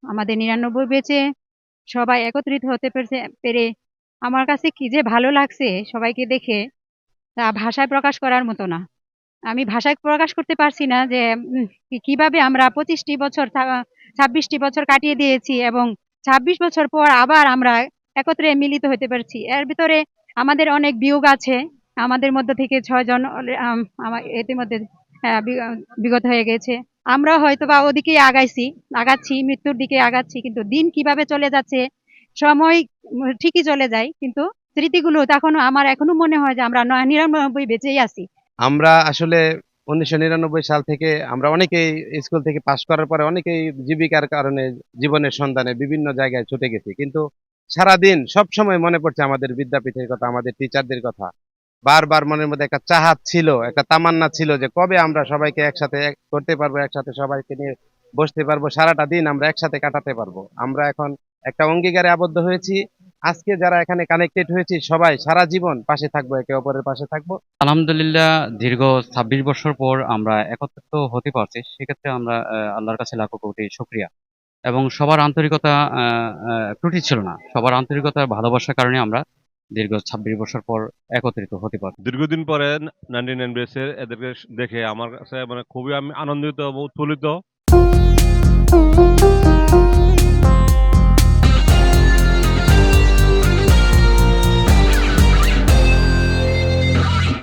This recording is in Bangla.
আমাদের ৯৯ বেঁচে সবাই একত্রিত হতে পেরে আমার কাছে কি যে ভালো লাগছে সবাইকে দেখে, তা ভাষায় প্রকাশ করার মতো না। আমি ভাষায় প্রকাশ করতে পারছি না যে কিভাবে আমরা ২৫টি বছর ২৬টি বছর কাটিয়ে দিয়েছি এবং ২৬ বছর পর আবার আমরা একত্রে মিলিত হতে পারছি। এর ভিতরে আমাদের অনেক বিয়োগ আছে। আমাদের মধ্য থেকে ৬ জন ইতিমধ্যে বিগত হয়ে গেছে। আমরা হয়তোবা ওদিকেই আগাচ্ছি, মৃত্যুর দিকে আগাচ্ছি। কিন্তু দিন কিভাবে চলে যাচ্ছে, সময় ঠিকই চলে যায়। কিন্তু স্মৃতিগুলো তখনও আমার এখনো মনে হয় যে আমরা ৯৯ বেঁচেই আছি। আমরা আসলে ১৯৯৯ সাল থেকে আমরা অনেকেই স্কুল থেকে পাশ করার পরে অনেকেই জীবিকার কারণে জীবনের সন্ধানে বিভিন্ন জায়গায় ছুটে গেছি, কিন্তু সারাদিন সব সময় মনে পড়ছে আমাদের বিদ্যাপীঠের কথা, আমাদের টিচারদের কথা। বারবার মনের মধ্যে একটা চাহাত ছিল, একটা তামান্না ছিল যে কবে আমরা সবাইকে একসাথে করতে পারবো, একসাথে সবাইকে নিয়ে বসতে পারবো, সারাটা দিন আমরা একসাথে কাটাতে পারবো। আমরা এখন একটা অঙ্গীকারে আবদ্ধ হয়েছি, আজকে যারা এখানে কানেক্টেড হয়েছি সবাই সারা জীবন পাশে থাকবো, একে অপরের পাশে থাকবো। আলহামদুলিল্লাহ, দীর্ঘ ২৬ বছর পর আমরা একত্রিত হতে পারছি। সেক্ষেত্রে আমরা আল্লাহর কাছে লাখো কোটি শুকরিয়া। এবং সবার আন্তরিকতা ত্রুটি ছিল না। সবার আন্তরিকতা ভালোবাসার কারণে আমরা দীর্ঘ ২৬ বছর পর একত্রিত হতে পারছি। দীর্ঘদিন পরে 99 ব্রেসের এদেরকে দেখে আমার কাছে মানে খুবই আমি আনন্দিত এবং উৎফুল্লিত।